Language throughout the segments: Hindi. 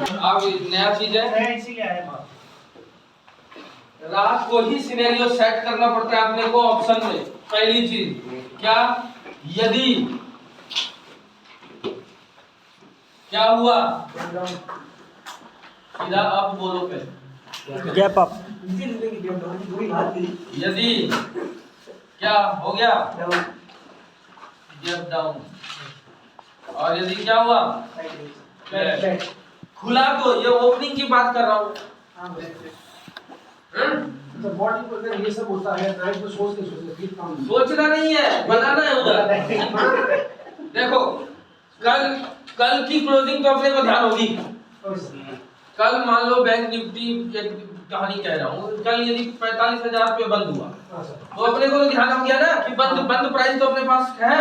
अब नया चीज है, इसीलिए आया बात। रात को ही सिनेरियो सेट करना पड़ता है अपने को ऑप्शन में। पहली चीज क्या, यदि क्या हुआ, सीधा अप बोलो पहले, गैप अप। यदि क्या हो गया, गैप डाउन, और यदि क्या हुआ, खुला, तो ये ओपनिंग की बात कर रहा हूँ। बॉडी को अगर ये सब होता है नाइट में सोच के सोचते फिर काम सोचना नहीं है, बनाना है उधर। देखो कल की क्लोजिंग तो अपने को ध्यान होगी। कल मान लो बैंक निफ्टी, एक कहानी कह रहा हूँ, कल यदि 45,000 पे बंद हुआ तो अपने को तो ध्यान हो गया ना कि बंद प्राइस तो अपने पास है,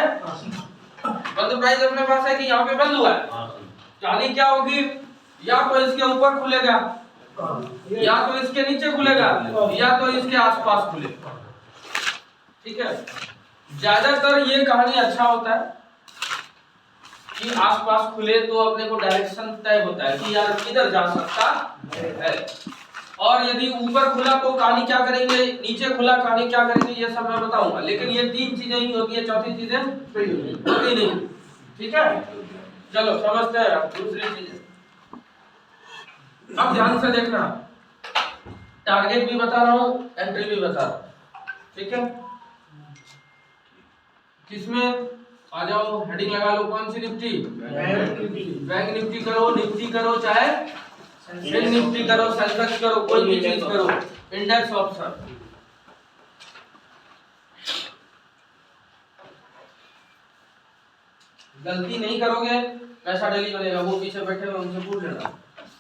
बंद प्राइस अपने पास है कि यहाँ पे बंद हुआ है। कहानी क्या होगी, या तो इसके ऊपर खुलेगा, या तो इसके नीचे खुलेगा, या तो इसके आसपास खुलेगा। ठीक है, ज्यादातर ये कहानी अच्छा होता है कि आसपास खुले तो अपने को डायरेक्शन तय होता है कि यार किधर जा सकता है। और यदि ऊपर खुला तो कहानी क्या करेंगे, नीचे खुला कहानी क्या करेंगे, ये सब मैं बताऊंगा। लेकिन ये तीन चीजें ही होती है, चौथी चीजें होती नहीं। ठीक है, चलो समझते हैं। अब दूसरी चीज, अब ध्यान से देखना, टारगेट भी बता रहा हूँ, एंट्री भी बता रहा हूँ। ठीक है, किसमें आ जाओ, हेडिंग लगा लो, कौन सी निफ्टी, बैंक निफ्टी करो, निफ्टी करो, चाहे फिर निफ्टी करो, सेंसेक्स करो, कोई भी चीज करो, इंडेक्स ऑप्शन। गलती नहीं करोगे कैसा डेली बनेगा, वो पीछे बैठे हुए उनसे पूछ लेना।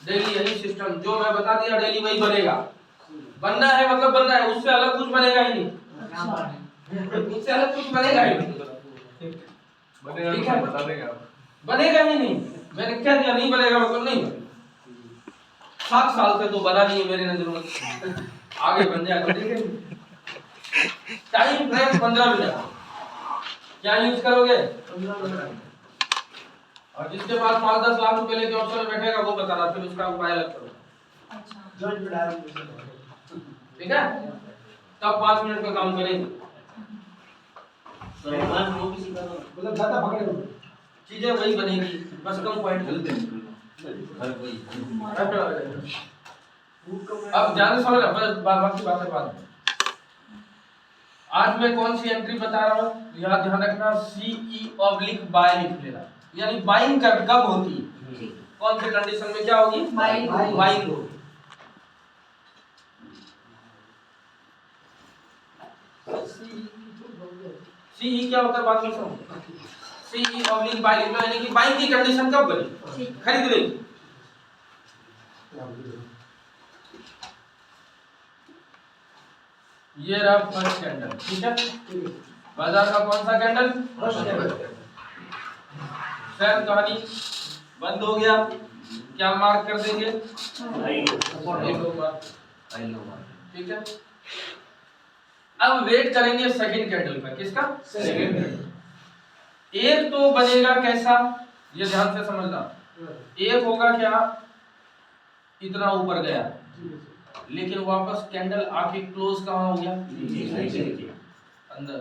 डेली यही सिस्टम जो मैं बता दिया, डेली वही बनेगा। बनना है मतलब बनना है, उससे अलग कुछ बनेगा ही नहीं, उससे अलग कुछ बनेगा ही नहीं। ठीक है, बनेगा ही नहीं। मैंने क्या दिया, नहीं बनेगा मतलब नहीं बनेगा। 7 साल से तो बना नहीं है मेरी नजरों में, आगे बन जाएगा। टाइम फ्रेम 15 मिनट, क्या यूज करोगे, और जिसके पास 5-10 लाख रुपए लेके ऑप्शन में बैठेगा वो बता रहा, फिर उसका उपाय अलग करो। ठीक है, तब 5 मिनट का काम करेंगे। मतलब ज्यादा पकड़े चीजें वही बनेगी, बस कम पॉइंट मिलते हैं। अब ध्यान से समझ, बाकी बातें बाद में। आज मैं कौन सी एंट्री बता रहा हूँ, यहाँ ध्यान रखना, CE/बाय लिख लेना, यानी बाइंग कब होती है, कौन से कंडीशन में क्या होगी, बाइंग होगी। CE क्या होता है बात में समझो, CE/बाय लिख लो, यानी कि बाइंग की कंडीशन कब बनी, खरीद लेंगे। ये रहा फर्स्ट कैंडल। ठीक है, बाजार का कौन सा कैंडल, सेम कहानी, बंद हो गया, क्या मार्क कर देंगे, ठीक है। अब वेट करेंगे सेकंड कैंडल का, किसका, सेकंड कैंडल। एक तो बनेगा कैसा, ये ध्यान से समझना, एक होगा क्या, इतना ऊपर गया लेकिन वापस कैंडल आके क्लोज कहाँ हो गया, अंदर।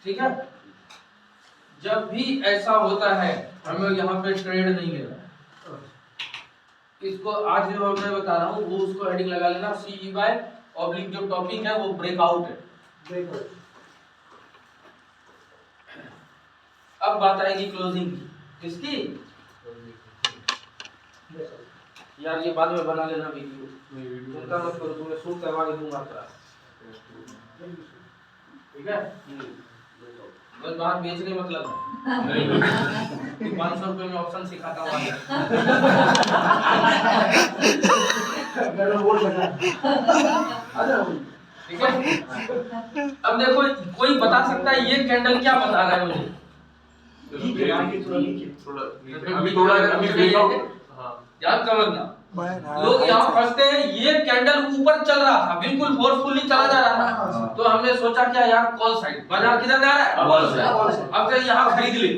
ठीक है, जब भी ऐसा होता है हमें यहाँ पे ट्रेड नहीं लेना। इसको आज जो मैं बता रहा हूँ वो उसको हेडिंग लगा लेना, CE/, जो टॉपिक है वो ब्रेकआउट है। अब बात आएगी क्लोजिंग की, किसकी, यार ये बाद में बना लेना वीडियो, चिंता मत करो, तुम्हें शूट करवा के दूंगा क्लास। ठीक है, बस बाहर बेचने मतलब 500 रुपए में ऑप्शन सिखाता हूँ। ठीक है, अब देखो कोई बता सकता है ये कैंडल क्या बता रहा है मुझे, याद समझना, लोग यहाँ फंसते हैं। ये कैंडल ऊपर चल रहा था, बिल्कुल फोर्सफुली चला जा रहा था, तो हमने सोचा क्या यार कॉल साइड, बाजार किधर जा रहा है, कॉल साइड, अब तो यहाँ खरीद ले।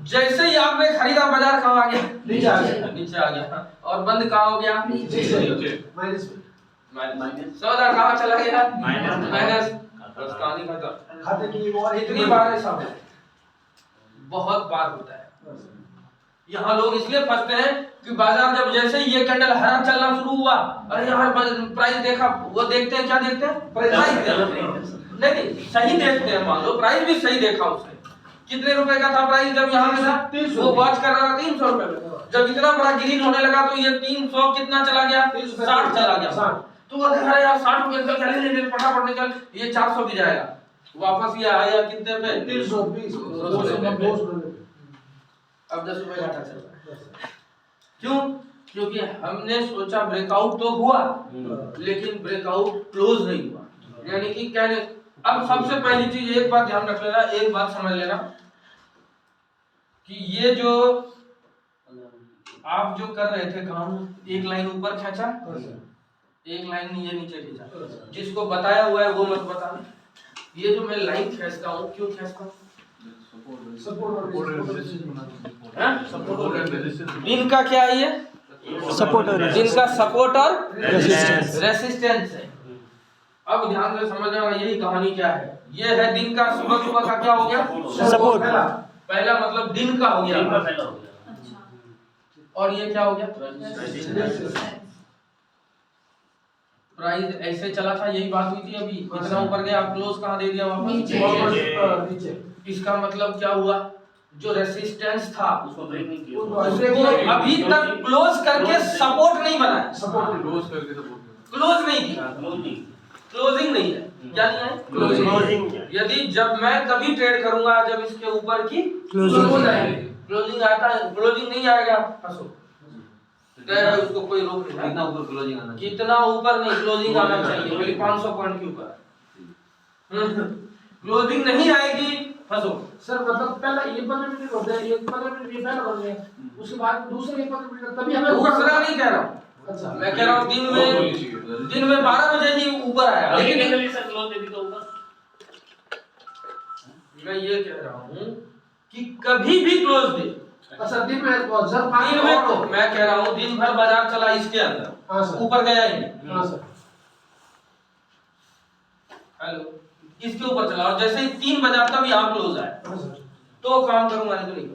जैसे ही आपने खरीदा बाजार कहाँ आ गया? नीचे आ गया। नीचे आ गया। और बंद कहाँ हो गया? Minus minus. सौदा कहाँ चला गया? माइनस। बस कहानी खत्म। खाते की और इतनी बार ऐसा होता है, बहुत बार होता है। यहाँ लोग इसलिए फंसते हैं कि बाजार जब जैसे ही ये कैंडल हरा चलना शुरू हुआ, अरे यार प्राइस देखा, वो देखते हैं क्या देखते हैं? प्राइस नहीं, सही देखते हैं। मान लो प्राइस भी सही देखा उसने, कितने रुपए का था प्राइस जब यहाँ में था? वो वॉच कर रहा था 300 रुपए में। जब इतना बड़ा ग्रीन होने लगा तो ये 300 कितना चला गया? 60 चला गया। तो वो देखा यार 60 रुपए निकल गया, ले फटाफट निकल, ये 400 भी जाएगा। वापस ये आया कितने पे? 320 अब 10 रुपए घाटा चल रहा है। क्यों? क्योंकि हमने सोचा ब्रेकआउट तो हुआ, लेकिन ब्रेकआउट क्लोज नहीं हुआ। यानी कि कहने, अब सबसे पहली चीज एक बात ध्यान रख लेना, एक बात समझ लेना कि ये जो आप जो कर रहे थे काम, एक लाइन ऊपर खींचा, एक लाइन ये नीचे खींचा, जिसको बताया हुआ है वो मत बताना। ये जो मैं लाइन खींचता हूँ, क्यों खींचता हूँ? इनका क्या है? ये सपोर्ट और इनका सपोर्ट और रेजिस्टेंस। रेसिस्टेंस है। अब ध्यान से समझना, यही कहानी क्या है। ये है दिन का, सुबह सुबह का क्या हो गया? सपोर्ट। पहला मतलब दिन का हो गया, और ये क्या हो गया? प्राइस ऐसे चला था, यही बात हुई थी अभी। इतना ऊपर गया, आप क्लोज कहाँ दे दिया? वापस नीचे। इसका मतलब क्या हुआ? जो रेसिस्टेंस था उसको ब्रेक नहीं किया, उसको अभी तक क्लोज करके सपोर्ट नहीं बना, सपोर्ट क्लोज नहीं किया, क्लोजिंग नहीं है। क्या नहीं है? क्लोजिंग। यदि जब मैं कभी ट्रेड करूंगा जब इसके ऊपर की क्लोजिंग हो जाएगी, क्लोजिंग आता है, क्लोजिंग नहीं आएगा फंसो, उसको कोई रोक नहीं। कितना ऊपर क्लोजिंग आना चाहिए? कितना ऊपर नहीं, क्लोजिंग आना चाहिए, बल्कि 500 पॉइंट के ऊपर। क्लोजिंग नहीं आएगी, फंसो। सर मतलब पहला ये 15 मिनट होता है, ये 15 मिनट ये पहला बन गया, उसके बाद दूसरे ये 15 मिनट, तभी हमें दूसरा नहीं कह रहा हूँ, अच्छा मैं कह रहा हूँ दिन में 12 बजे ही ऊपर आया, लेकिन क्लोज दे दी तो ऊपर। मैं ये कह रहा हूँ कि कभी भी क्लोज दे। अच्छा दिन में दिन में तो मैं कह रहा हूँ दिन भर बाजार चला इसके हाँ अंदर, सर। ऊपर गया ही नहीं। हाँ सर। हेलो, इसके ऊपर चला और जैसे ही 3 बजा तब यहाँ क्लोज आया, हाँ सर। तो काम करूंगा, नहीं तो नहीं करूंगा।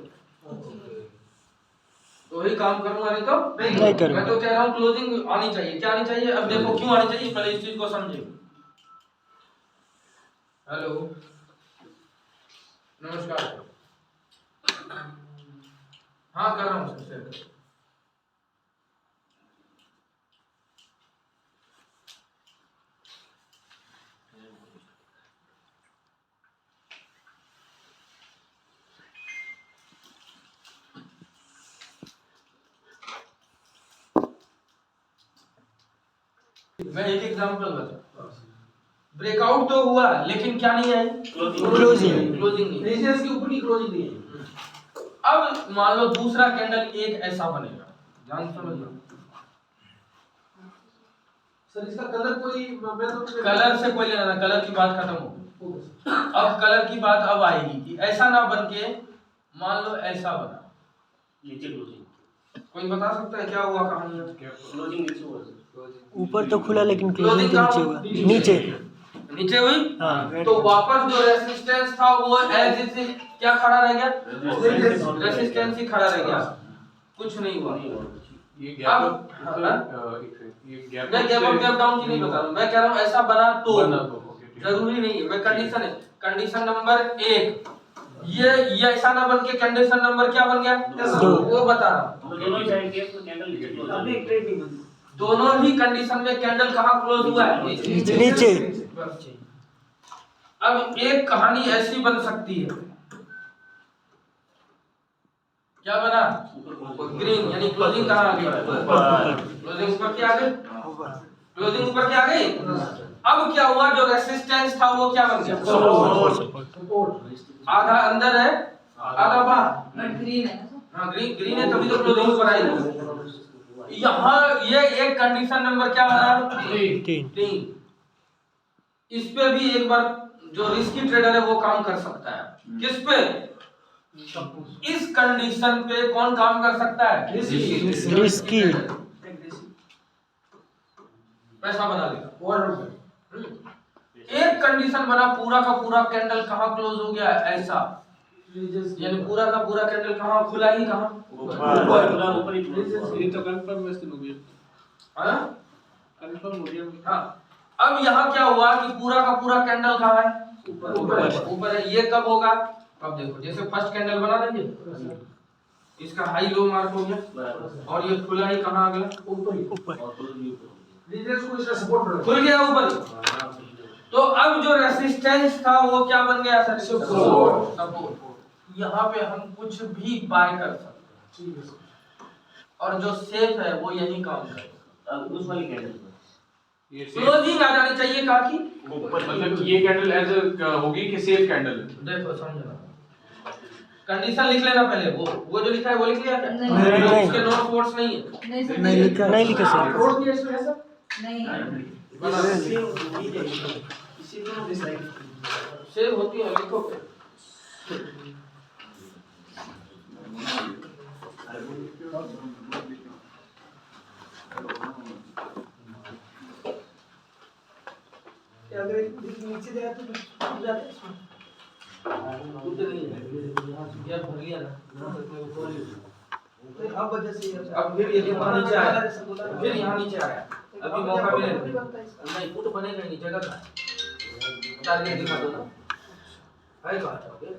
तो ही काम करूंगा, नहीं तो नहीं करूंगा। मैं तो कह रहा हूँ क्लोजिंग आनी चाहिए। क्या आनी चाहिए? अब देखो क्यों आनी चाहिए, पहले इस चीज को समझे। हेलो, नमस्कार। हाँ कर रहा हूँ सर। मैं एक एग्जांपल बता, ब्रेकआउट तो हुआ लेकिन क्या नहीं है? क्लोजिंग। क्लोजिंग नहीं। रेजिस्टेंस के ऊपर की क्लोजिंग नहीं है। अब मान लो दूसरा कैंडल एक ऐसा बनेगा, ध्यान समझना। सर इसका कलर कोई मैं तो कलर से कोई लेना, कलर की बात खत्म हो गई। अब कलर की बात अब आएगी कि ऐसा ना बन के मान लो ऐसा बना, नीचे क्लोजिंग। कोई बता सकता है क्या हुआ कहानी है? क्लोजिंग नीचे हुआ सर। ऊपर तो खुला लेकिन क्लोजिंग तो नीचे हुआ। नीचे। नीचे हुई, हाँ। तो वापस जो रेसिस्टेंस था वो एज इट इज क्या खड़ा रह गया? रेसिस्टेंस ही खड़ा रह गया, कुछ नहीं हुआ। ये अब गैप मैं गैप अप गैप डाउन की नहीं बता रहा हूं, मैं कह रहा हूं ऐसा बना तो ओके जरूरी नहीं है। मैं कंडीशन है, कंडीशन नंबर 1 ये ऐसा ना बन के कंडीशन नंबर क्या बन गया? वो बता रहा हूं। दोनों साइड केस में कैंडल नीचे क्लोज अभी एक ट्रेड नहीं बनी। दोनों ही कंडीशन में कैंडल कहां क्लोज हुआ है? नीचे। अब एक कहानी ऐसी बन सकती है, क्या बना? ग्रीन, यानी क्लोजिंग कहां आ गई? क्लोजिंग ऊपर की आ गई, क्लोजिंग ऊपर की आ गई। अब क्या हुआ? जो रेसिस्टेंस था वो क्या बन गया? सपोर्ट। आधा अंदर है, आधा बाहर। ग्रीन है। हाँ ग्रीन है, तभी तो क्लोजिंग ऊपर आई ना। यहाँ ये एक कंडीशन नंबर क्या बना? 3। इस पे भी एक बार जो रिस्की ट्रेडर है वो काम कर सकता है। किस पे? इस कंडीशन पे कौन काम कर सकता है? रिस्की। पैसा बना लेगा। एक कंडीशन बना, पूरा का पूरा कैंडल कहाँ क्लोज हो गया? ऐसा, यानी पूरा का पूरा कैंडल कहाँ खुला ही कहाँ? ऊपर ही ये तो कंफर्मेशन हो गया। हाँ? कंफर्म हो गया। हाँ। अब यहाँ क्या हुआ कि पूरा का पूरा कैंडल कहाँ है? ऊपर है। ये कब होगा? अब देखो, जैसे फर्स्ट कैंडल बना देंगे, इसका हाई लो मार्क हो गया और ये खुला ही कहाँ आ गया? ऊपर। खुल गया ऊपर। तो अब जो रेसिस्टेंस था वो क्या बन गया? सपोर्ट। यहाँ पे हम कुछ भी बाय कर सकते हैं और जो सेफ है वो यही काम करेगा। अब उस वाली कैंडल ये क्लोजिंग आ जानी चाहिए कहाँ की? मतलब ये कैंडल एज होगी कि सेफ कैंडल? देखो समझना, कंडीशन लिख लेना पहले। वो जो लिखा है वो लिख लिया क्या? नहीं। इसके नोट वोट्स नहीं है। नहीं लिखा सर। रोड दिया इसमें ऐसा सेव होती है, लिखो पे। अगर नीचे जाए तो जाते हैं यार भर लिया ना। अब वजह से अब फिर ये यहाँ नीचे आया, फिर यहाँ नीचे आया, अभी मौका मिलेगा नहीं? वो तो बनेगा ही नहीं, जगह का टारगेट दिखा दो ना। है बात है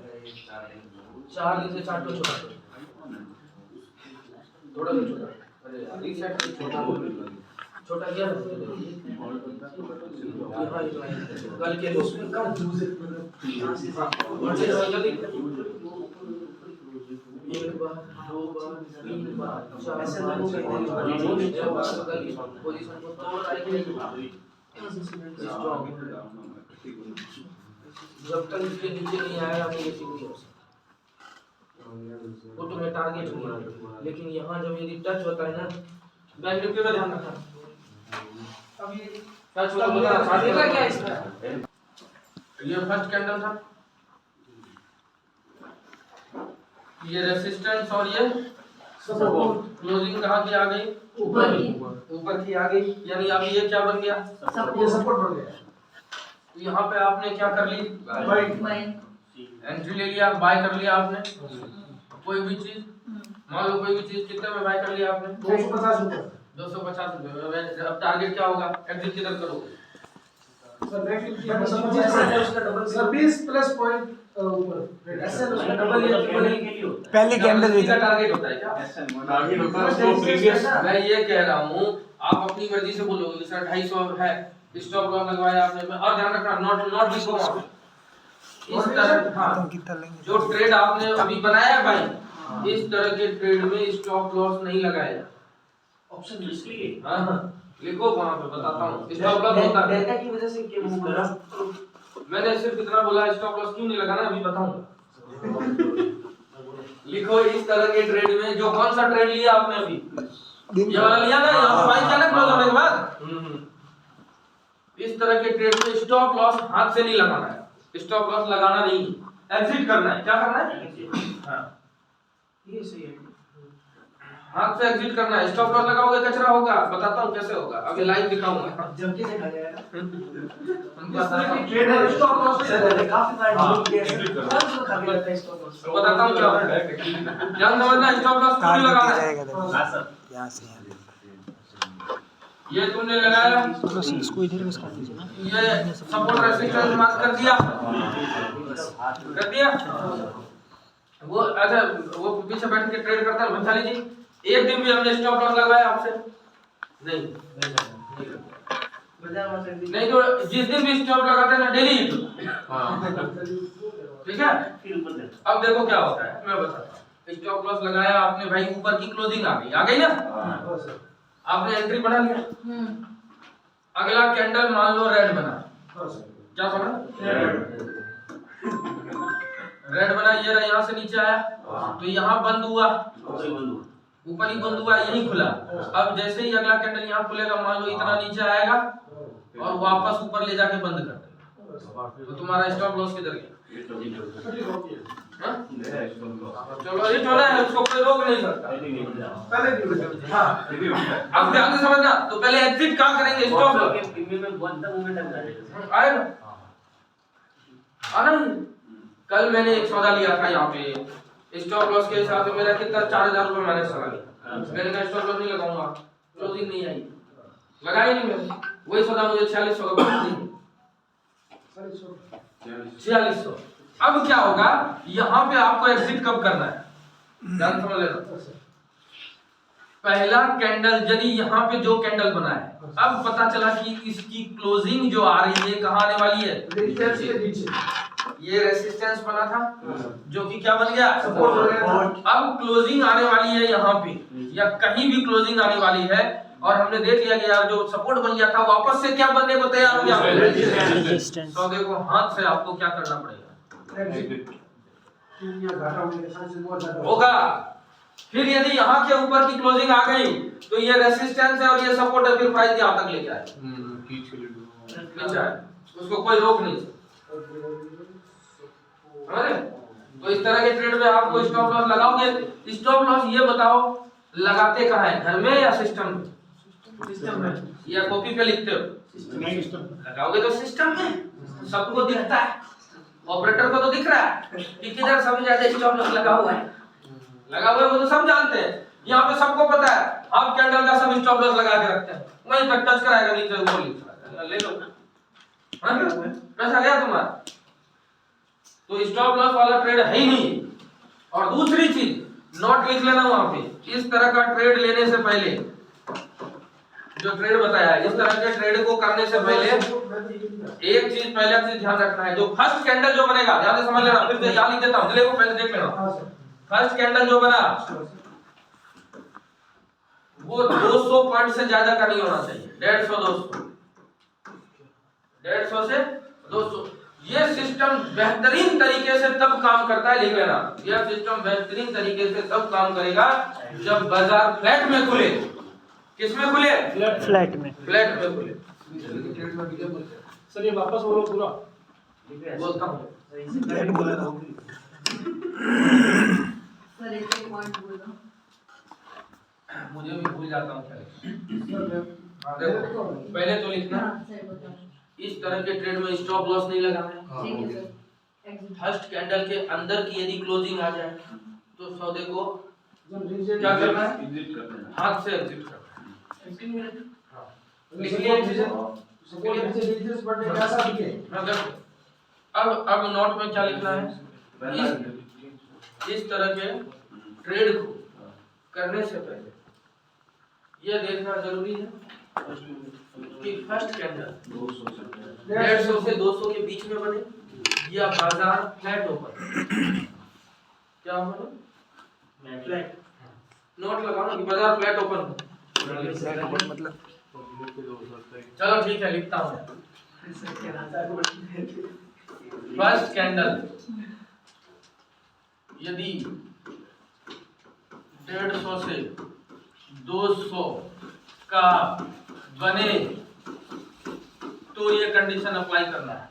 4 दिन से 4 तो छोटा थोड़ा सा छोटा। अरे यार रीसेट छोटा क्या है? कल के लोग में कम एक बार, 2 बार, 3 बार, 4 बार पोजीशन को तोड़ आएगी। जब तक इसके नीचे नहीं आएगा तो ये नहीं हो सकता। वो तो मैं टारगेट नहीं, लेकिन यहाँ जब यदि टच होता है ना, बैंक निफ्टी में ध्यान रखना। अब ये टच होता है क्या इसमें? ये फर्स्ट कैंडल था, ये रेसिस्टेंस और ये सपोर्ट। क्लोजिंग कहाँ की आ गई? ऊपर की आ गई, यानी अब ये क्या बन गया? ये सपोर्ट बन गया। यहाँ पे आपने क्या कर ली? एंट्री ले लिया, बाय कर लिया आपने। कोई भी चीज, मान लो कोई भी चीज कितने में बाय कर लिया आपने? 250 रुपए। 250 रुपए। अब टारगेट क्या होगा? एग्जिट किधर करोगे? सर बैंक निफ्टी उसका डबल सर 20 प्लस पॉइंट ऊपर ऐसे उसका डबल या ट्रिपल के लिए होता है। पहली कैंडल का टारगेट होता है क्या? टारगेट होता है उसको प्रीवियस। मैं ये कह रहा हूँ, आप अपनी मर्जी से बोलोगे सर 250 है, स्टॉप लॉस लगवाया आपने। और ध्यान रखना, नॉट बिफोर इस तरह। हाँ, जो ट्रेड आपने अभी बनाया है भाई, इस तरह के ट्रेड में स्टॉप लॉस नहीं लगाया। ऑप्शन रिस्की है। हाँ हाँ, लिखो वहाँ पे, बताता हूँ। स्टॉप लॉस होता है, डेटा की वजह से क्या मूव कर रहा? मैंने सिर्फ इतना बोला, स्टॉप लॉस क्यों नहीं लगाना अभी बताऊंगा। लिखो इस तरह के ट्रेड में, जो कौन सा ट्रेड लिया आपने अभी? ये वाला लिया ना, यहाँ पे 22 क्लोज होने के बाद। इस तरह के ट्रेड में स्टॉप लॉस हाथ से नहीं लगाना है। स्टॉप लॉस लगाना नहीं, एग्जिट करना है। क्या करना है? हाँ, ये सही है। हाथ से एग्जिट करना है। स्टॉप लॉस लगाओगे कचरा होगा, बताता हूँ कैसे होगा, अभी लाइव दिखाऊंगा। जब के देखा जाएगा ट्रेड है स्टॉप लॉस से काफी सारे हाँ, किया है। कौन सा खा गया था स्टॉप लॉस? तो बताता हूँ क्या होता है। ध्यान समझना, स्टॉप लॉस क्यों लगाना है? हां सर। यहाँ से ये तुमने लगाया, इसको इधर बस काट दीजिए ना। ये सपोर्ट रेसिस्टेंस मार्क कर दिया, कर दिया। वो अच्छा, वो पीछे बैठ के ट्रेड करता है भंसाली जी। एक दिन भी हमने स्टॉप लॉस लगवाया आपसे? नहीं नहीं, तो जिस दिन भी स्टॉप लगाते हैं ना, डेली ठीक है। फिर ऊपर से अब देखो क्या होता है, मैं बताता हूँ। स्टॉप लॉस लगाया आपने भाई, ऊपर की क्लोजिंग आ गई ना, आपने एंट्री बना लिया। अगला कैंडल मान लो रेड बना, क्या बना? रेड बना, ये रहा, यहाँ से नीचे आया तो यहाँ बंद हुआ, ऊपर ही बंद हुआ, यही खुला। अब जैसे ही अगला कैंडल यहाँ खुलेगा, मान लो इतना नीचे आएगा और वापस ऊपर ले जाके बंद कर देगा, तो तुम्हारा स्टॉप लॉस किधर गया? हाँ? चलो हिट हो रहा है, उसको कोई रोक नहीं सकता। पहले भी हाँ, अब ध्यान से समझना। तो पहले एग्जिट कहाँ करेंगे? स्टॉप लॉस आएगा, आना ही। कल मैंने एक सौदा लिया था यहाँ पे, स्टॉप लॉस के हिसाब से मेरा कितना 4000 रुपये मैंने चला लिया। मैंने कहा स्टॉप लॉस नहीं लगाऊंगा, क्लोजिंग नहीं आई, लगाई नहीं मैंने। वही सौदा मुझे 4600 का पड़ा, 4600। अब क्या होगा, यहाँ पे आपको एग्जिट कब करना है, ध्यान समझ लेना। पहला कैंडल यदि यहाँ पे जो कैंडल बना है, अब पता चला कि इसकी क्लोजिंग जो आ रही है कहाँ आने वाली है, रेजिस्टेंस के नीचे ये रेसिस्टेंस बना था जो कि क्या बन गया, सपोर्ट हो गया। अब क्लोजिंग आने वाली है यहाँ पे या कहीं भी क्लोजिंग आने वाली है, और हमने देख लिया कि यार जो सपोर्ट बन गया था वापस से क्या बनने को तैयार हो गया, रेजिस्टेंस। तो देखो हाथ से आपको क्या करना पड़ेगा, होगा। फिर यदि यहाँ के ऊपर की क्लोजिंग आ गई तो ये रेसिस्टेंस है और ये सपोर्ट है, फिर प्राइस यहाँ तक लेके आए, उसको कोई रोक नहीं सकता। समझे? तो इस तरह के ट्रेड में आपको स्टॉप लॉस लगाओगे। स्टॉप लॉस ये बताओ लगाते कहाँ है, घर में या सिस्टम में? सिस्टम में, या कॉपी पे लिखते हो? लगाओगे तो सिस्टम में, सबको दिखता है, ऑपरेटर को तो दिख रहा है कि किधर सब ज्यादा स्टॉप लॉस लगा हुआ है, लगा हुआ है, वो तो सब जानते हैं। यहाँ पे सबको पता है, आप कैंडल का सब स्टॉप लॉस लगा के रखते हैं, वहीं तक टच कराएगा नीचे वो लिख ले लो, पैसा गया तुम्हारा। तो स्टॉप लॉस वाला ट्रेड है ही नहीं। और दूसरी चीज नोट लिख लेना वहां पे, इस तरह का ट्रेड लेने से पहले जो ट्रेड बताया, इस तरह के ट्रेड को करने से पहले एक चीज पहले से ध्यान रखना है, जो फर्स्ट कैंडल जो बनेगा, ध्यान से समझ लेना, फिर से यहाँ लिख देता हूँ, को पहले देख लेना। फर्स्ट कैंडल जो बना वो 200 पॉइंट से ज्यादा का नहीं होना चाहिए, 150 से 200। ये सिस्टम बेहतरीन तरीके से तब काम करता है, लिख लेना, यह सिस्टम बेहतरीन तरीके से तब काम करेगा जब बाजार फ्लैट में खुले। किस में खुले? फ्लैट में। फ्लैट में खुले। सर ये वापस बोलो पूरा, बोलता हूँ सर एक पॉइंट बोलो, मुझे भी भूल जाता हूँ क्या। देखो पहले तो लिखना, सर बताओ। इस तरह के ट्रेड में स्टॉप लॉस नहीं लगाना है। ठीक है सर। एग्जिट। फर्स्ट कैंडल के अंदर की यदि क्लोजिंग आ जाए तो सौदे को क्या करना है, हाथ से एग्जिट करना है। 15 मिनट अब नोट में क्या लिखना है, इस तरह के ट्रेड को करने से पहले यह देखना जरूरी है कि फर्स्ट कैंडल 150 से 200 के बीच में बने या बाजार फ्लैट ओपन। क्या बने? फ्लैट। नोट लगाओ ना कि बाजार फ्लैट ओपन मतलब। चलो ठीक है, लिखता हूँ। फर्स्ट कैंडल यदि 150 से 200 का बने तो ये कंडीशन अप्लाई करना है,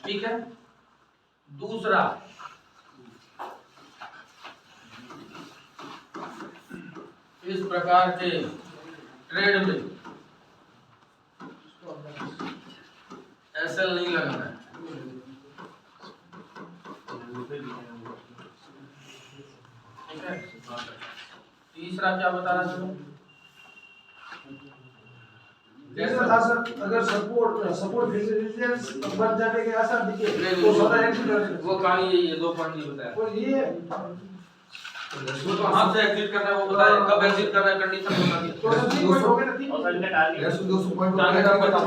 ठीक है। दूसरा, इस प्रकार के ट्रेड में एसएल नहीं लगना है। ठीक है। तीसरा क्या बता रहा था? जैसा था सर, अगर सपोर्ट रेजिस्टेंस बन जाने के ऐसा दिखे तो सदा एग्जिट कर, वो कहानी है, ये 2 पॉइंट नहीं बताया। और ये वो तो हाथ से एग्जिट करना है, वो बताया कब एग्जिट करना है, कंडीशन बता दिया। तो सर 3 पॉइंट हो गए ना, 3 और इनका टारगेट 200 पॉइंट टारगेट आप बताओ।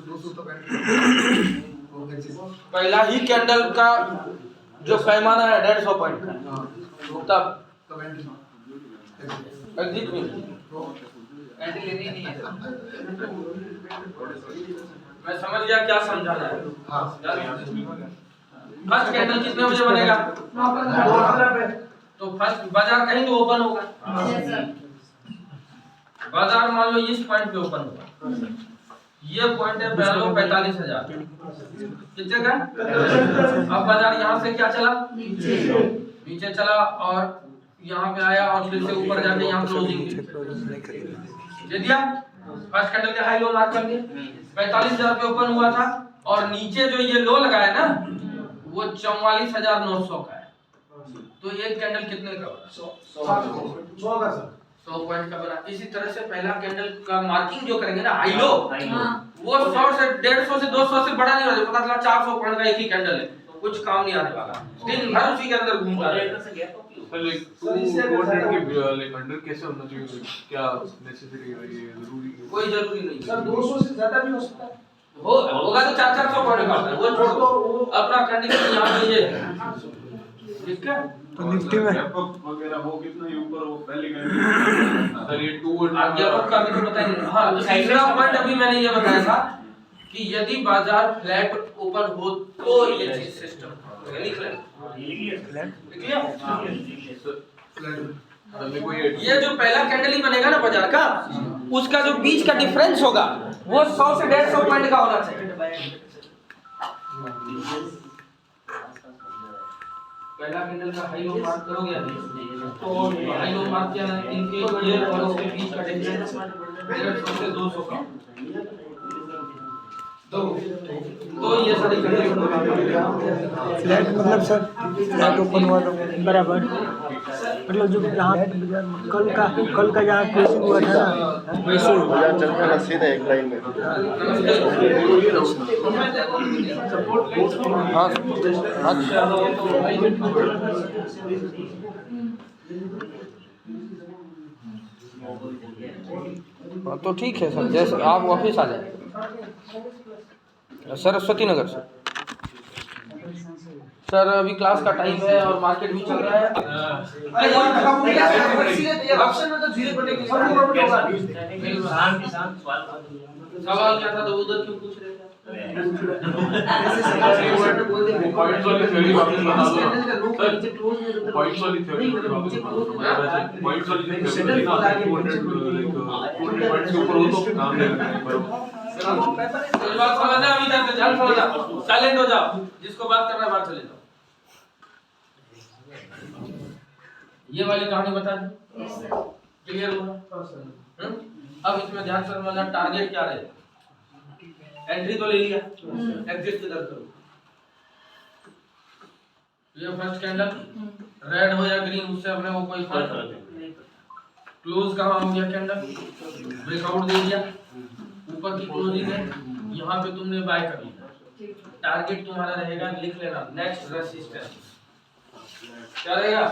200 तो पहला ही कैंडल का जो पैमाना है 150 पॉइंट का, तब एग्जिट में एंट्री लेनी नहीं है। मैं समझ गया क्या समझाना है। फर्स्ट कैंडल कितने बजे बनेगा? तो फर्स्ट बाजार कहीं तो ओपन होगा। Yes sir. बाजार मान लो इस पॉइंट पे ओपन होगा, ये पॉइंट है 45,000 कितने का? अब बाजार यहाँ से क्या चला? नीचे चला और यहाँ पे आया और फिर से ऊपर जाके यहाँ क्लोजिंग दे दिया। फर्स्ट कैंडल के हाई लो मार्क कर दिए, 45,000 पे ओपन हुआ था और नीचे जो ये लो लगाया ना वो 44,900 का है। तो एक कैंडल कितने का बना? 100 का सर, 100 पॉइंट का बना। इसी तरह से पहला कैंडल का मार्किंग जो करेंगे ना हाई लो, वो 100 से 150 से 200 से बड़ा नहीं होगा। पता चला 400 पॉइंट का एक ही कैंडल है, कुछ काम नहीं आने वाला, दिन भर उसी के अंदर घूमता रहेगा। लाइक 200 के लाइक अंडर कैसे होना चाहिए? क्या नेसेसरी है, ये जरूरी है? कोई जरूरी नहीं सर 200 से ज्यादा भी हो सकता है। होगा तो 400 पॉइंट का होता है, वो छोड़ दो, अपना कंडीशन यहाँ पे ये है। ठीक है, तो निफ्टी में वगैरह वो कितना ही ऊपर वो पहले का सर ये 2 आगे का भी तो बताएंगे। हाँ, तीसरा पॉइंट अभी मैंने ये बताया था कि यदि बाजार फ्लैट ओपन हो तो ये चीज सिस्टम लिख लें। ये जो पहला कैंडल ही बनेगा ना बाजार का, उसका जो बीच का डिफरेंस होगा वो 100 से 150 पॉइंट का होना चाहिए। पहला कैंडल का हाई लो मार्क करोगे तो हाई लो मार्क किया ना, इनके ये और उसके बीच का डिफरेंस 150 से 200 का, तो ये सारी कंडीशन फ्लैट मतलब सर फ्लैट ओपन हुआ तो बराबर, मतलब जो यहाँ कल का जहाँ क्लोजिंग हुआ था ना वैसे ही बाजार चल रहा है सीधा एक लाइन में। हाँ तो ठीक है सर, जैसे आप ऑफिस आ जाए सरस्वती नगर से। सर अभी क्लास का टाइम है और मार्केट भी चल रहा है। ऑप्शन में तो जीरो पड़ेगी। सवाल क्या था तो उधर क्यों पूछ रहे थे? पॉइंट्स वाली थ्योरी वापस बता दो सर। पॉइंट्स वाली थ्योरी पॉइंट्स वाली थ्योरी पॉइंट्स के ऊपर हो तो काम नहीं करना। बात समझना, अभी तक ध्यान समझना, साइलेंट हो जाओ, जिसको बात करना है बात चले जाओ। ये वाली कहानी बता दी, क्लियर हुआ? अब इसमें ध्यान से समझना, टारगेट क्या रहेगा? एंट्री तो ले लिया, एग्जिट किधर करो? ये फर्स्ट कैंडल रेड हो या ग्रीन उससे अपने को कोई फर्क नहीं। क्लोज कहाँ हो गया कैंडल? ब्रेकआउट दे दिया, ऊपर की क्लोजिंग है, यहाँ पे तुमने बाय कर लिया। टारगेट तुम्हारा रहेगा, लिख लेना, नेक्स्ट रेसिस्टेंस क्या रहेगा?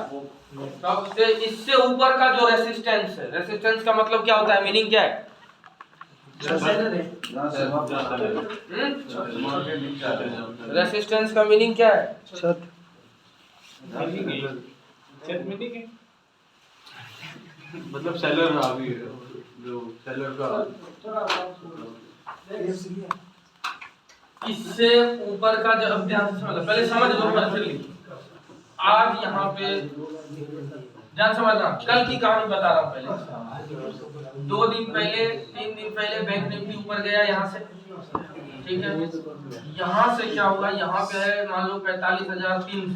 सबसे इससे ऊपर का जो रेसिस्टेंस है, रेसिस्टेंस का मतलब क्या होता है, मीनिंग क्या है? रेसिस्टेंस का मीनिंग क्या है? मतलब सेलर अभी जो सेलर का इससे ऊपर का जो, अब ध्यान से समझ, पहले समझ लो फिर लिखो। आज यहाँ पे ध्यान समझना, कल की कहानी बता रहा हूँ। पहले 2 दिन पहले 3 दिन पहले बैंक निफ्टी ऊपर गया यहाँ से, ठीक है? यहाँ से क्या हुआ, यहाँ पे है मान लो 45,300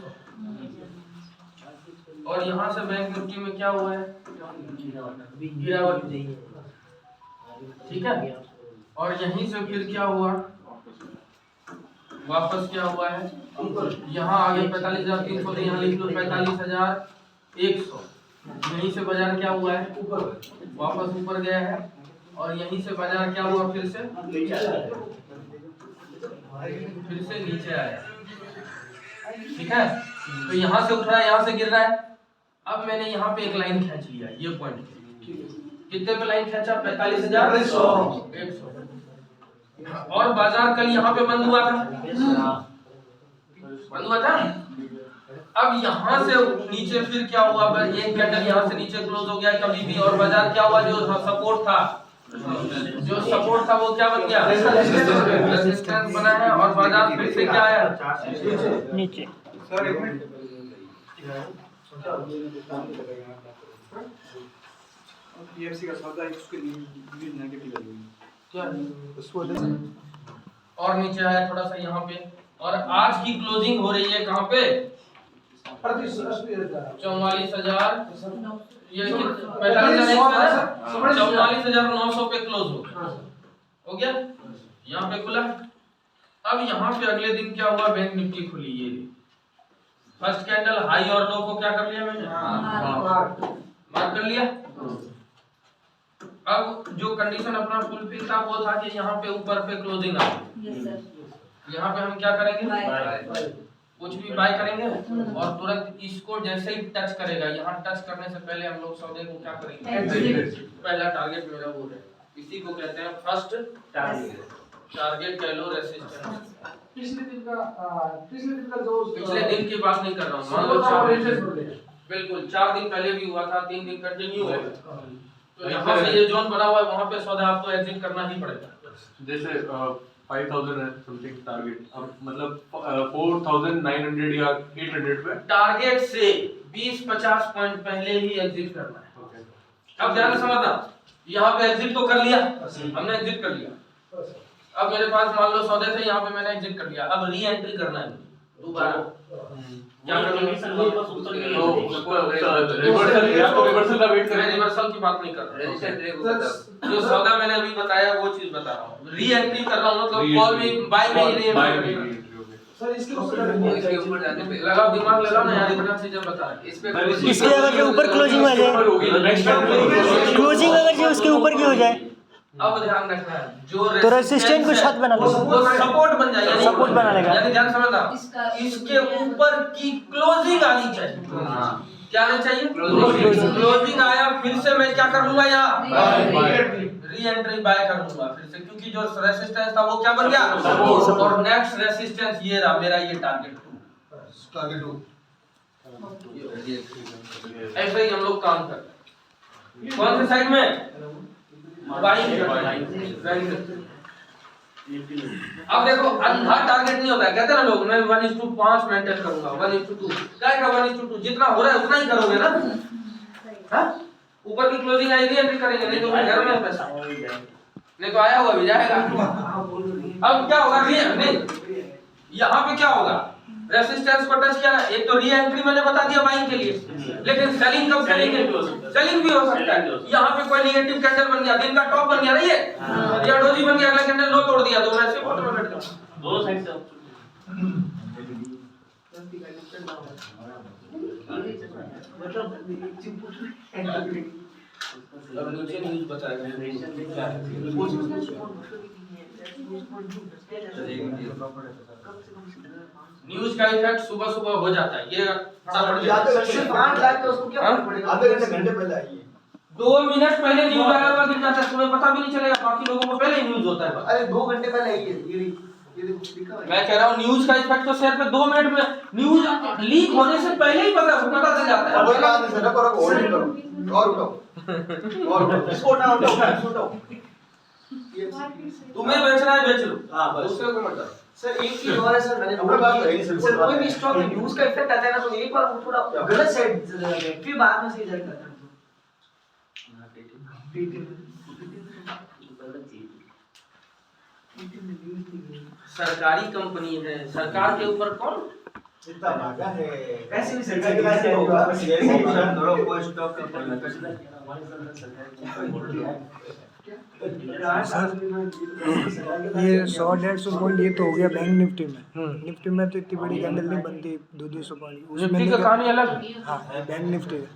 और यहाँ से बैंक निफ्टी में क्या हुआ है, गिरावट, ठीक है? और यहीं से फिर क्या हुआ, वापस क्या हुआ है, यहाँ आ गया 45,300, तो यहाँ लिख लो 45,100। यहीं से बाजार क्या हुआ है, वापस ऊपर गया है और यहीं से बाजार क्या हुआ, फिर से नीचे आया, ठीक है? तो यहाँ से उठ रहा है, यहाँ से गिर रहा है। अब मैंने यहाँ पे एक लाइन खींच लिया, ये पॉइंट कितने पे लाइन खींचा, 45,100। और बाजार कल यहाँ पे बंद हुआ था। अब यहाँ से नीचे फिर क्या हुआ, एक कैंडल यहाँ से नीचे क्लोज हो गया कभी भी, और बाजार क्या हुआ, जो सपोर्ट था वो क्या बन गया, रेजिस्टेंस बना है और बाजार फिर से क्या आया, नीचे। सर एक मिनट, पीएफसी का सौदा है, उसके लिए नेगेटिव है। क्या उसको दे और नीचे आया थोड़ा सा यहाँ पे। और आज की क्लोजिंग हो रही है कहाँ पे? 44,000 ये 44,900 पे क्लोज हो गया। यहाँ पे खुला। अब यहाँ पे अगले दिन क्या हुआ? बैंक निफ्टी खुली। ये फर्स्ट कैंडल हाई और लो को क्या कर लिया मैंने? मार्क कर लिया। अब जो कंडीशन अपना फुलफिल था वो था कि यहाँ पे ऊपर पे क्लोजिंग आ गई। Yes sir. यहाँ पे हम क्या करेंगे? बाय। कुछ भी बाय करेंगे और तुरंत इसको जैसे ही टच करेगा, यहाँ टच करने से पहले हम लोग सौदे को क्या करेंगे? पहला टारगेट मेरा वो है, इसी को कहते हैं फर्स्ट टारगेट कह लो, रेसिस्टेंस। पिछले दिन का जो पिछले दिन की बात नहीं कर रहा हूँ, मान लो बिल्कुल 4 दिन पहले भी हुआ था, 3 दिन कंटिन्यू है, तो यहाँ से ये जोन बना हुआ है, वहाँ पे सौदा आपको एग्जिट करना ही पड़ेगा। जैसे 5,000 है समथिंग टारगेट, अब मतलब 4,900 या 800 पे टारगेट से 20-50 पॉइंट पहले ही एग्जिट करना है। अब ध्यान से समझना, यहाँ पे एग्जिट तो कर लिया हमने, एग्जिट कर लिया। अब मेरे पास मान लो सौदे थे, यहाँ पे मैंने एग्जिट कर लिया, अब री एंट्री करना है दोबारा। क्या करूँगा? रिवर्सल का वेट मैं रिवर्सल की बात नहीं कर रहा, जो सौदा मैंने अभी बताया वो चीज बता रहा हूँ। री एंट्री कर रहा हूँ, मतलब कॉल में बाय में री एंट्री। सर इसके ऊपर जाने पे लगाओ, दिमाग लगाओ ना यार, इतना चीजें बता रहे। इस पे इसके अगर जो ऊपर क्लोजिंग आ जाए, क्लोजिंग अगर जो उसके ऊपर की हो जाए अब ध्यान रखना है, जो तो रेसिस्टेंट को छत बना लो, वो सपोर्ट बन जाए, यानी सपोर्ट बना लेगा। यानी ध्यान समझना, इसके ऊपर की क्लोजिंग आनी चाहिए। क्या आना चाहिए? क्लोजिंग आया, फिर से मैं क्या कर लूंगा? यहाँ री एंट्री बाय कर लूंगा फिर से, क्योंकि जो रेसिस्टेंस था वो क्या बन गया? और नेक्स्ट रेसिस्टेंस ये रहा मेरा, ये टारगेट 2। ऐसे ही हम लोग काम करते हैं। कौन से साइड में? बाइंग। अब देखो, अंधा टारगेट नहीं होता है, कहते हैं ना लोग, मैं 1:5 मेंटेन करूंगा, 1:2 क्या का 1:2 जितना हो रहा है उतना ही करोगे ना। हाँ, ऊपर की क्लोजिंग आई, री एंट्री करेंगे, नहीं तो घर में पैसा नहीं तो आया हुआ भी जाएगा। अब क्या होगा? नहीं, यहाँ पे क्या होगा? रेसिस्टेंस को टच किया ना, एक तो री एंट्री मैंने बता दिया बाइंग के लिए, लेकिन सेलिंग कब करेंगे? सेलिंग भी हो सकता है। यहाँ पे कोई नेगेटिव कैंडल बन गया, दिन का टॉप बन गया ना, ये या डोजी बन गया, अगला कैंडल लो तोड़ दिया, तो मैं ऐसे फोटो में बैठ जाऊं। दोनों साइड से अब नीचे न्यूज़ बताएगा न्यूज़ का इफेक्ट सुबह सुबह हो जाता है। ये आधे घंटे पहले आई है। 2 मिनट पहले न्यूज़ आया हुआ गिर जाता है, तुम्हें पता भी नहीं चलेगा, बाकी लोगों को पहले ही न्यूज़ होता है। अरे 2 घंटे पहले आई है ये मैं कह रहा हूँ न्यूज़ का इफेक्ट तो शेयर पे 2 मिनट में, न्यूज़ लीक होने से पहले ही पता चल जाता है। कोई बात नहीं, सेटअप करो, होल्ड करो और उठाओ इसको उठाओ। तुम्हें बेचना है बेच लो, हां बस। दूसरे को मत दो। सर एक चीज और है सर, मैंने अपने पास है ही सर कोई भी स्टॉक में न्यूज़ का इफेक्ट आता है ना, तो एक बार वो थोड़ा गलत साइड फिर बाद में सही जाता है। सरकारी कंपनी है, सरकार के ऊपर कौन इतना भागा है? ऐसे भी सरकार के कैसे होगा? शेयर की थोड़ा कोई स्टॉक का ये 100-150 पॉइंट ये तो हो गया बैंक निफ्टी में। निफ्टी में तो इतनी बड़ी कैंडल नहीं बनती 200 पॉइंट निफ्टी का कहानी अलग है। हाँ, बैंक निफ्टी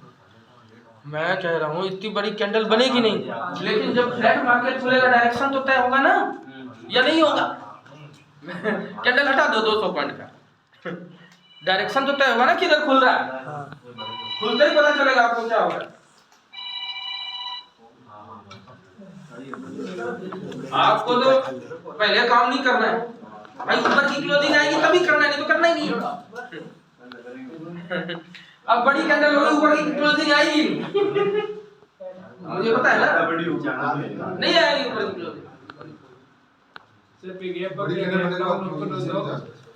मैं कह रहा हूँ इतनी बड़ी कैंडल बनेगी नहीं, लेकिन जब फ्लैट मार्केट खुलेगा डायरेक्शन तो तय होगा ना, या नहीं होगा? कैंडल हटा दो 200 पॉइंट का, डायरेक्शन तो तय होगा ना किधर खुल रहा है। खुलते ही पता चलेगा आपको क्या होगा। आपको तो पहले काम नहीं करना है भाई, ऊपर की क्लोजिंग आएगी तभी करना है, नहीं तो करना ही नहीं। अब बड़ी कैंडल होगी, ऊपर की क्लोजिंग आएगी, मुझे पता है ना, नहीं आएगी ऊपर की क्लोजिंग,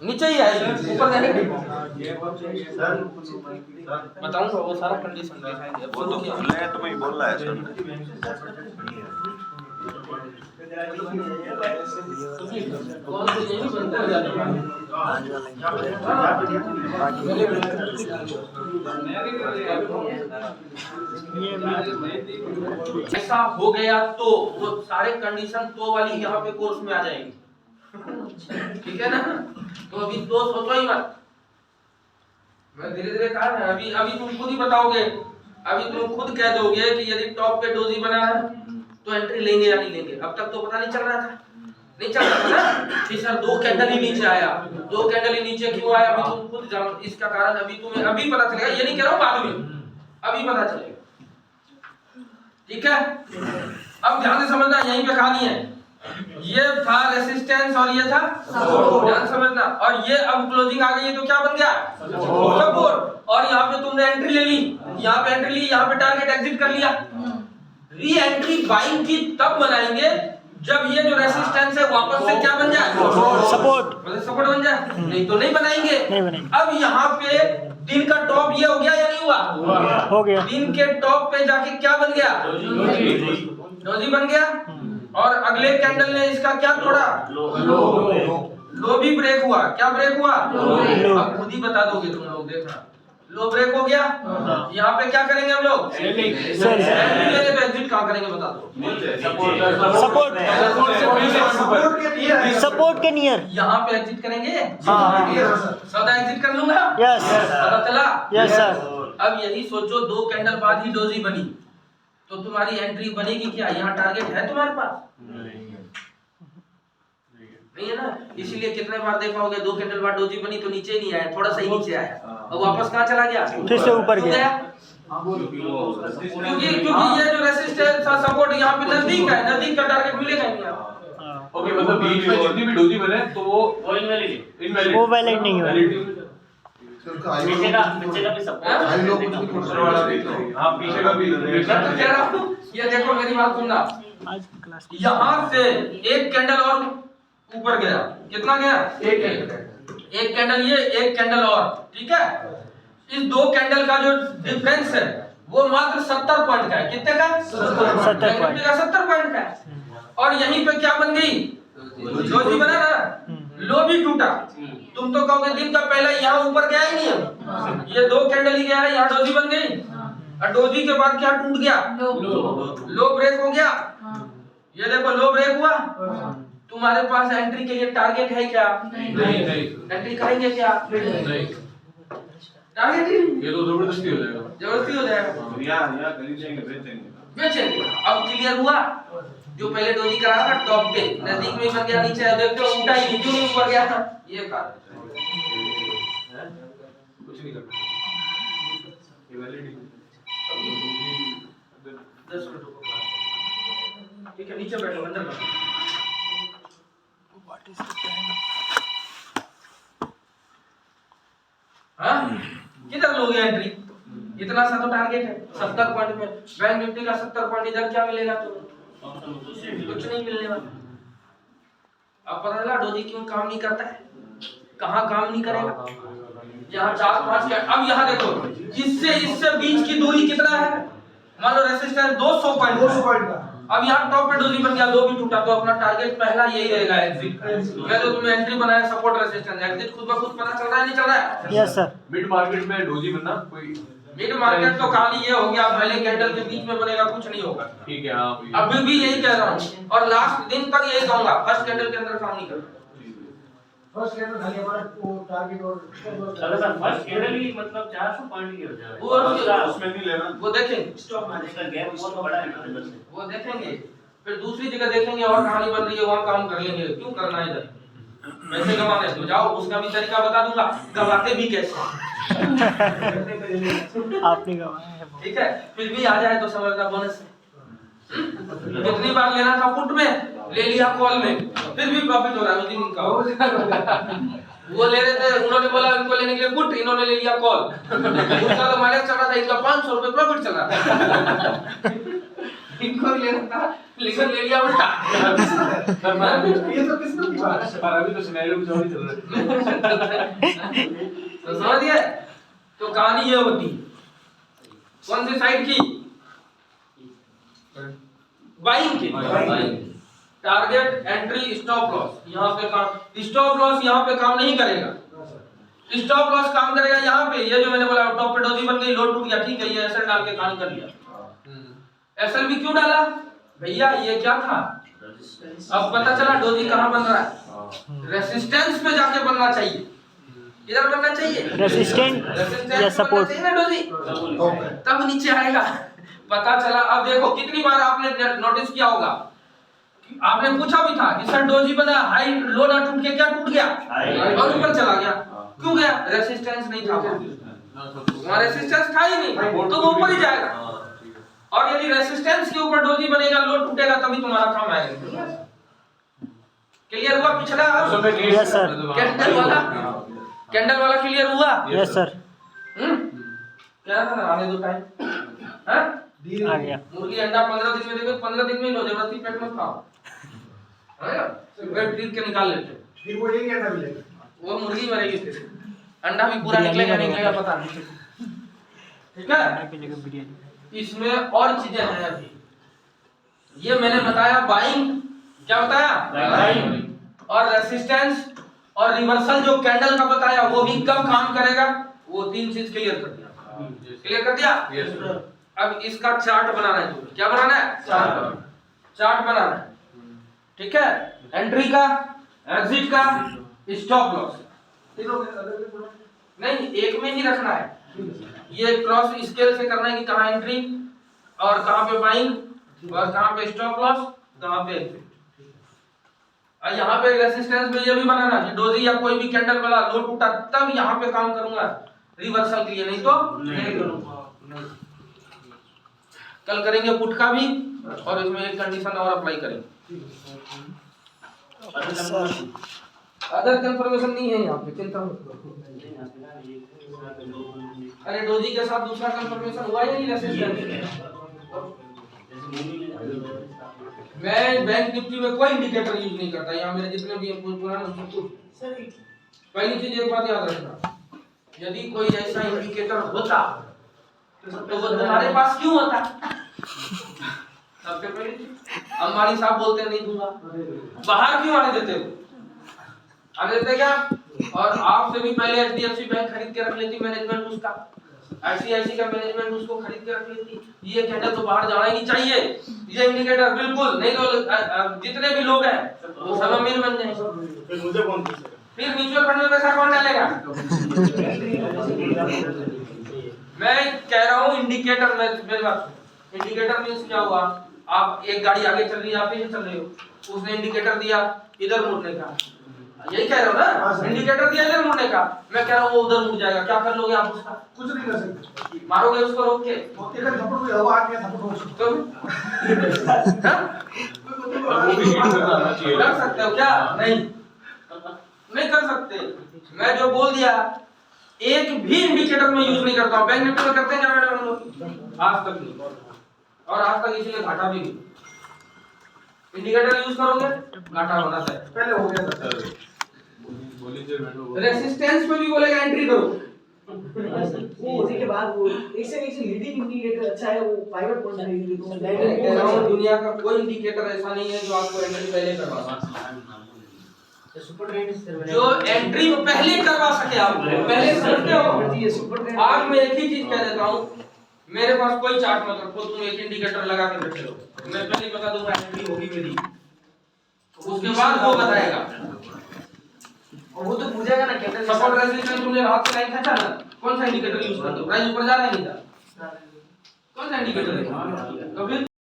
नीचे ही आएगी, ऊपर जाएगी। बताऊंगा वो सारा कंडीशन दिखाएंगे। तो मैं बोल रहा है सर। कौन से यही बनता है ऐसा हो गया तो वो सारे कंडीशन तो वाली यहाँ पे कोर्स में आ जाएंगी। ठीक है ना? तो अभी तो सोचो ही मत, मैं धीरे धीरे कहा ना, अभी अभी तुम खुद ही बताओगे, अभी तुम खुद कह दोगे कि यदि टॉप पे डोजी बना है तो एंट्री लेंगे या नहीं लेंगे। अब तक तो पता नहीं चल रहा था, नहीं चल रहा था ना कि सर 2 कैंडल ही नीचे आया, 2 कैंडल ही नीचे क्यों आया, अभी तुम खुद जानो इसका कारण। अभी तुम्हें अभी पता चलेगा, ये नहीं कह रहा हूँ बाद में, अभी पता चलेगा। ठीक है? अब ध्यान से समझना, यहीं पे कहानी है। ये था रेसिस्टेंस और ये था सपोर्ट, ध्यान समझना। और ये अब क्लोजिंग आ गई है तो क्या बन गया? सपोर्ट। और यहाँ पे तुमने एंट्री ले ली, यहाँ पे एंट्री ली, यहाँ पे टारगेट एग्जिट कर लिया। री एंट्री बाइंग की तब बनाएंगे जब ये जो रेसिस्टेंस है वापस से क्या बन जाए? सपोर्ट। मतलब सपोर्ट बन जाए, नहीं तो नहीं बनाएंगे। नहीं बनेंगे। अब यहाँ पे दिन का टॉप ये हो गया या नहीं हुआ? हो गया। दिन के टॉप पे जाके क्या बन गया? डोजी बन गया। और अगले कैंडल ने इसका क्या तोड़ा? लो भी ब्रेक हुआ। क्या ब्रेक हुआ? अब खुद ही बता दोगे तुम लोग, देखना। लो ब्रेक हो गया, यहाँ पे क्या करेंगे हम लोग? एग्जिट कहाँ करेंगे बता दो? सपोर्ट के नियर यहाँ पे एग्जिट करेंगे। हाँ। सौदा एग्जिट कर लूंगा। यस पता चला? Yes sir. अब यही सोचो 2 कैंडल बाद ही डोजी बनी तो तुम्हारी एंट्री बनेगी क्या? यहाँ टारगेट है तुम्हारे पास? नहीं है ना? इसीलिए कितने बार देखा होगा 2 कैंडल बाद डोजी बनी तो नीचे नहीं आया, थोड़ा सा ही नीचे आया और वापस कहाँ चला गया? फिर से ऊपर गया। क्योंकि ये जो रेसिस्टेंस और सपोर्ट यहाँ पे नजदीक है, नजदीक का टारगेट मिलेगा नहीं यहाँ। ओके, मतलब बीच में जितनी भी डोजी बने तो वो इनवैलिड वो वैलिड नहीं हुआ। पीछे का भी सपोर्ट। हाँ, पीछे का भी। मैं तो कह रहा हूँ, ये देखो मेरी बात सुनना, आज क्लास यहाँ से एक कैंडल और ऊपर गया, कितना गया? एक कैंडल ये, एक कैंडल और, ठीक है? इस 2 कैंडल का जो डिफरेंस है वो मात्र 70 पॉइंट का है। कितने का? 70 पॉइंट का 70 पॉइंट का है। और यहीं पे क्या बन गई? डोजी बना ना, लो भी टूटा। तुम तो कहोगे दिन का पहला यहाँ ऊपर गया ही नहीं है, ये 2 कैंडल ही गया है, यहाँ डोजी बन गई। और डोजी के बाद क्या टूट गया? लो ब्रेक हो गया। ये देखो लो ब्रेक हुआ। तुम्हारे पास एंट्री के लिए टारगेट है क्या? नहीं। एंट्री करेंगे क्या? नहीं, टारगेट ही नहीं। ये तो जबरदस्ती हो जाएगा। जबरदस्ती हो जाएगा, बेचेंगे। अब क्लियर हुआ? जो पहले डोजी करा था टॉप पे नजदीक में ही बन गया, नीचे देखते हो उल्टा ही क्यों नहीं ऊपर गया था? ये कारण कुछ नहीं करना। ये वैलिड 10 मिनट रुको। ठीक है, नीचे बैठो, अंदर बैठो। हाँ, किधर लोगे एंट्री? इतना सा तो टारगेट है 70 पॉइंट में। बैंक निफ्टी का 70 पॉइंट, इधर क्या मिलेगा तुम्हें? कुछ नहीं मिलने वाला। अब पता चला डोजी क्यों काम नहीं करता है, कहाँ काम नहीं करेगा। यहाँ 4-5 का, अब यहाँ देखो इससे बीच की दूरी कितना है? मान लो रेसिस्टेंस 200 पॉइंट का। अब यहाँ टॉप पे डोजी बन गया, लो भी टूटा, तो अपना टारगेट पहला यही रहेगा, एग्जिट। मैं तो तुम्हें एंट्री बनाया, सपोर्ट रेसिस्टेंस, एग्जिट खुद ब खुद पता चल रहा है नहीं चल रहा है? Yes sir. मिड मार्केट में डोजी बनना कोई मिड मार्केट तो कहानी ये हो गया, पहले कैंडल के बीच में बनेगा, कुछ नहीं होगा। ठीक है। हाँ, अभी भी यही कह रहा हूँ और लास्ट दिन तक यही कहूंगा, फर्स्ट कैंडल के अंदर काम नहीं करना। फर्स्ट कैंडल खाली हमारा वो टारगेट और चलो सर, फर्स्ट कैंडल ही मतलब 400 पॉइंट की हो जाएगा। वो उसमें नहीं लेना। वो देखेंगे, स्टॉक मार्केट का गैप बहुत बड़ा है अंदर से। वो देखेंगे, फिर दूसरी जगह देखेंगे और कहानी बन रही है, वहाँ काम कर लेंगे। क्यों करना है इधर? पैसे कमाने तो जाओ, उसका भी तरीका बता दूंगा, कमाते भी कैसे। आपने गवाया है। ठीक है, फिर भी आ जाए तो समझना बोनस है। कितनी बार लेना था पुट में, ले लिया कॉल में, फिर भी प्रॉफिट हो रहा है। उस दिन का वो ले रहे थे, उन्होंने बोला इनको लेने के लिए पुट, इन्होंने ले लिया कॉल। उसका तो माइनस चल रहा था, इनका 500 रुपए प्रॉफिट चल रहा था। इनको भी लेना था लेकिन ले लिया उल्टा। ये तो किस्मत की बात है। पर अभी तो सिनेरियो कुछ और ही चल रहा है। तो समझिए, तो कहानी ये होती, कौन सी साइड की? बाइंग की। टारगेट एंट्री स्टॉप लॉस यहाँ पे काम, स्टॉप लॉस यहाँ पे काम नहीं करेगा, स्टॉप लॉस काम करेगा यहाँ पे। ये जो मैंने बोला टॉप पे डोजी बन गई, लोड टूट गया, ठीक है, ये एसएल डाल के काम कर लिया। एसएल भी क्यों डाला भैया, ये क्या था, अब पता चला डोजी कहाँ बन रहा है, रेसिस्टेंस पे जाके बनना चाहिए, इधर बनना चाहिए रेसिस्टेंट या सपोर्ट, ना डोजी, तब नीचे आएगा। पता चला, अब देखो कितनी बार आपने नोटिस किया होगा, आपने पूछा भी था कि सर डोजी बना, हाई लो ना टूट के क्या टूट गया और ऊपर चला गया, क्यों गया, रेसिस्टेंस नहीं था वहां, रेसिस्टेंस था ही नहीं तो वो ऊपर ही जाएगा। और यदि रेसिस्टेंस के ऊपर डोजी बनेगा, लो टूटेगा, तभी तुम्हारा काम आएगा। क्लियर हुआ पिछला? यस सर, कैंडल वाला क्लियर हुआ? यस सर, क्या था, आने दो टाइम, हाँ आ गया। मुर्गी अंडा 15 दिन में देंगे, 15 दिन में लो, जबरदस्ती पेट में खाओ, है ना, पेट पीट के निकाल लेते, फिर वो एक अंडा मिलेगा, वो मुर्गी मरेगी, फिर अंडा भी पूरा निकलेगा नहीं निकलेगा पता नहीं, ठीक है। बिरयानी इसमें और चीजें हैं अभी, ये मैंने बताया बाइंग, क्या बताया, बाइंग, और रेसिस्टेंस और रिवर्सल जो कैंडल का बताया वो भी कब काम करेगा, वो 3 चीज क्लियर कर दिया, क्लियर कर दिया। अब इसका चार्ट बनाना है, क्या बनाना है, चार्ट बनाना है, ठीक है, एंट्री का, एग्जिट का, स्टॉप लॉस, नहीं एक में ही रखना है, ये क्रॉस स्केल से करना है कि कहाँ एंट्री और कहाँ पे बाइंग और कहाँ पे स्टॉप लॉस, कहाँ पे एग्जिट। और यहाँ पे रेसिस्टेंस में ये भी बनाना कि डोजी या कोई भी कैंडल वाला लो टूटा तब यहाँ पे काम करूंगा रिवर्सल के लिए, नहीं तो नहीं करूंगा। कल करेंगे पुट का भी, और इसमें एक कंडीशन और अप्लाई करेंगे। अदर कंफर्मेशन नहीं है यहाँ पे, चिंता मत करो। अरे डोजी के साथ दूसरा कंफर्मेशन हुआ या नहीं, रेसिस्टेंस। मैं बैंक निफ्टी में कोई इंडिकेटर यूज नहीं करता, यहाँ मेरे जितने भी पुराने पहली चीज एक बात याद रखना, यदि कोई ऐसा इंडिकेटर होता तो वो तुम्हारे पास क्यों होता, सबसे पहली चीज। अंबानी साहब बोलते नहीं दूंगा, बाहर क्यों आने देते हो, आने देते क्या। और आपसे भी पहले एचडीएफसी बैंक खरीद के रख लेती मैनेजमेंट, उसका आईसीआईसी का मैनेजमेंट उसको खरीद के रख लेती। ये कैंडल तो बाहर जाना ही नहीं चाहिए, ये इंडिकेटर बिल्कुल नहीं, तो जितने भी लोग हैं वो सब अमीर बन जाएंगे। मुझे कौन फिर म्यूचुअल फंड में पैसा कौन डालेगा। मैं कह रहा हूँ इंडिकेटर, मेरी बात, इंडिकेटर मींस क्या हुआ, आप एक गाड़ी आगे चल रही है, आप पीछे चल रहे हो, उसने इंडिकेटर दिया इधर मुड़ने का, यही कह रहे हो ना, इंडिकेटर दिया इधर मुड़ने का, मैं कह रहा हूँ वो उधर मुड़ जाएगा, क्या कर लोगे आप उसका, कुछ नहीं कर सकते, मारोगे उसको रोक के, एक थप्पड़ कोई हवा आ गया थप्पड़ उसको, कर सकते हो क्या, नहीं कर सकते। मैं जो बोल दिया एक भी इंडिकेटर में यूज नहीं करता हूँ, बैंक निफ्टी में करते हैं क्या मैडम हम लोग, आज तक नहीं, और आज तक इसलिए घाटा भी नहीं। इंडिकेटर यूज करोगे घाटा होना चाहिए, पहले हो गया था। रेसिस्टेंस पे भी बोलेगा एंट्री करो, वो उसी के बाद वो एक से लीडिंग इंडिकेटर अच्छा है, वो पाइवट पॉइंट है। दुनिया का कोई इंडिकेटर ऐसा नहीं है जो आपको एंट्री पहले करवा सके, जो एंट्री पहले करवा सके, आप पहले समझते हो। आज मैं एक ही चीज कह देता हूँ, मेरे पास कोई चार्ट मत रखो, तुम एक इंडिकेटर लगा के बैठे हो, मैं पहले बता दूंगा एंट्री होगी मेरी, उसके बाद वो बताएगा, और वो तो पूछेगा ना कैंडल सपोर्ट रेजिस्टेंस तुमने हाथ से लाइन खींचा ना, कौन सा इंडिकेटर यूज करते हो, प्राइस ऊपर जा रहा है नहीं जा, कौन सा इंडिकेटर है, तो फिर